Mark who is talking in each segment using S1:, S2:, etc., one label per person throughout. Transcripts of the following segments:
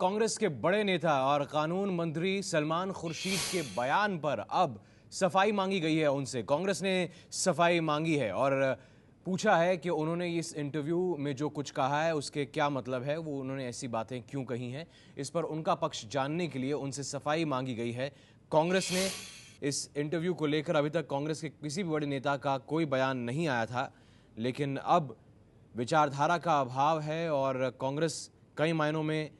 S1: कांग्रेस के बड़े नेता और कानून मंत्री सलमान खुर्शीद के बयान पर अब सफाई मांगी गई है। उनसे कांग्रेस ने सफाई मांगी है और पूछा है कि उन्होंने इस इंटरव्यू में जो कुछ कहा है उसके क्या मतलब है, वो उन्होंने ऐसी बातें क्यों कही हैं। इस पर उनका पक्ष जानने के लिए उनसे सफाई मांगी गई है। कांग्रेस ने इस इंटरव्यू को लेकर अभी तक कांग्रेस के किसी भी बड़े नेता का कोई बयान नहीं आया था, लेकिन अब विचारधारा का अभाव है और कांग्रेस कई मायनों में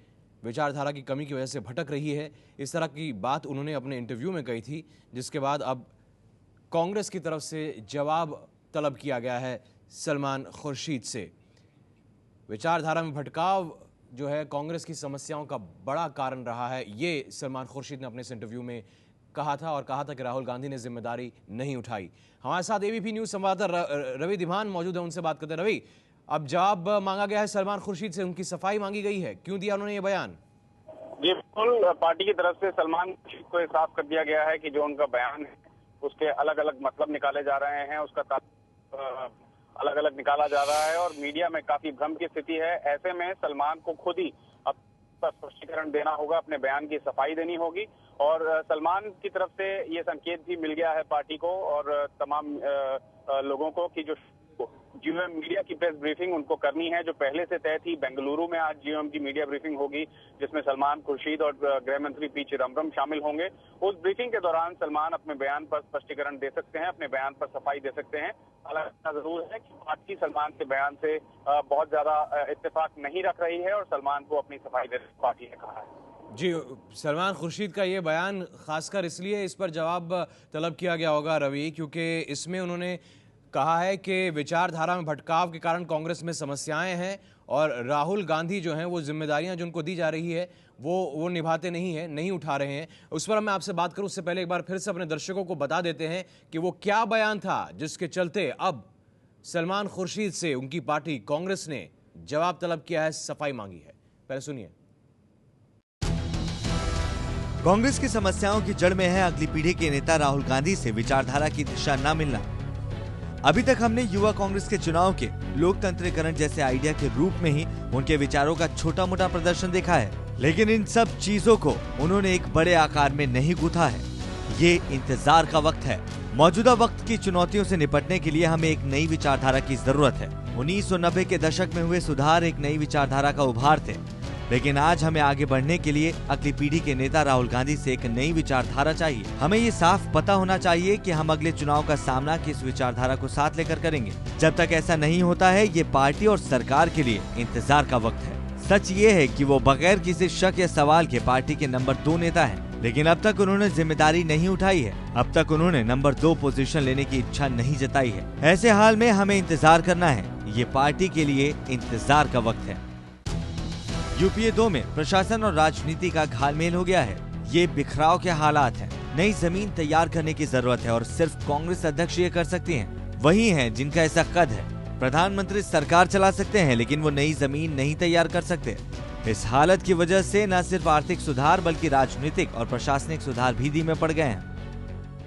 S1: विचारधारा की कमी की वजह से भटक रही है। इस तरह की बात उन्होंने अपने इंटरव्यू में कही थी, जिसके बाद अब कांग्रेस की तरफ से जवाब तलब किया गया है सलमान खुर्शीद से। विचारधारा में भटकाव जो है कांग्रेस की समस्याओं का बड़ा कारण रहा है, ये सलमान खुर्शीद ने अपने इस इंटरव्यू में कहा था और कहा था कि राहुल गांधी ने जिम्मेदारी नहीं उठाई। हमारे साथ एबीपी न्यूज संवाददाता रवि धीमान मौजूद है, उनसे बात करते हैं। रवि, अब जवाब मांगा गया है सलमान खुर्शीद से, उनकी सफाई मांगी गई है, क्यों दिया उन्होंने ये बयान?
S2: जी बिल्कुल, पार्टी की तरफ से सलमान खुर्शीद को साफ कर दिया गया है कि जो उनका बयान है उसके अलग अलग मतलब निकाले जा रहे हैं, उसका अलग अलग निकाला जा रहा है और मीडिया में काफी भ्रम की स्थिति है। ऐसे में सलमान को खुद ही स्पष्टीकरण देना होगा, अपने बयान की सफाई देनी होगी और सलमान की तरफ से ये संकेत भी मिल गया है पार्टी को और तमाम लोगों को कि जो जीओएम मीडिया की प्रेस ब्रीफिंग उनको करनी है, जो पहले से तय थी। बेंगलुरु में आज जीओएम की मीडिया ब्रीफिंग होगी, जिसमें सलमान खुर्शीद और गृह मंत्री पी चिदम्बरम शामिल होंगे। उस ब्रीफिंग के दौरान सलमान अपने बयान पर स्पष्टीकरण दे सकते हैं, अपने बयान पर सफाई दे सकते हैं। हालांकि जरूर है कि पार्टी सलमान के बयान से बहुत ज्यादा इत्तेफाक नहीं रख रही है और सलमान को अपनी सफाई देने की पार्टी ने कहा है।
S1: जी, सलमान खुर्शीद का ये बयान खासकर इसलिए इस पर जवाब तलब किया गया होगा रवि, क्योंकि इसमें उन्होंने कहा है कि विचारधारा में भटकाव के कारण कांग्रेस में समस्याएं हैं और राहुल गांधी जो हैं वो जिम्मेदारियां जो उनको दी जा रही है वो निभाते नहीं हैं, नहीं उठा रहे हैं। उस पर मैं आपसे बात करूं उससे पहले एक बार फिर से अपने दर्शकों को बता देते हैं कि वो क्या बयान था जिसके चलते अब सलमान खुर्शीद से उनकी पार्टी कांग्रेस ने जवाब तलब किया है, सफाई मांगी है। पहले सुनिए।
S3: कांग्रेस की समस्याओं की जड़ में है अगली पीढ़ी के नेता राहुल गांधी से विचारधारा की दिशा न मिलना। अभी तक हमने युवा कांग्रेस के चुनाव के लोकतंत्रीकरण जैसे आइडिया के रूप में ही उनके विचारों का छोटा मोटा प्रदर्शन देखा है, लेकिन इन सब चीजों को उन्होंने एक बड़े आकार में नहीं गूंथा है। ये इंतजार का वक्त है। मौजूदा वक्त की चुनौतियों से निपटने के लिए हमें एक नई विचारधारा की जरूरत है। 1990 के दशक में हुए सुधार एक नई विचारधारा का उभार थे, लेकिन आज हमें आगे बढ़ने के लिए अगली पीढ़ी के नेता राहुल गांधी से एक नई विचारधारा चाहिए। हमें ये साफ पता होना चाहिए कि हम अगले चुनाव का सामना किस विचारधारा को साथ लेकर करेंगे। जब तक ऐसा नहीं होता है, ये पार्टी और सरकार के लिए इंतजार का वक्त है। सच ये है कि वो बगैर किसी शक या सवाल के पार्टी के नंबर 2 नेता हैं, लेकिन अब तक उन्होंने जिम्मेदारी नहीं उठाई है। अब तक उन्होंने नंबर 2 पोजीशन लेने की इच्छा नहीं जताई है। ऐसे हाल में हमें इंतजार करना है। ये पार्टी के लिए इंतजार का वक्त है। यूपीए 2 में प्रशासन और राजनीति का घालमेल हो गया है। ये बिखराव के हालात हैं। नई जमीन तैयार करने की जरूरत है और सिर्फ कांग्रेस अध्यक्ष ये कर सकती हैं। वही हैं जिनका ऐसा कद है। प्रधानमंत्री सरकार चला सकते हैं, लेकिन वो नई जमीन नहीं तैयार कर सकते। इस हालत की वजह से न सिर्फ आर्थिक सुधार बल्कि राजनीतिक और प्रशासनिक सुधार भी धीमे पड़ गए हैं।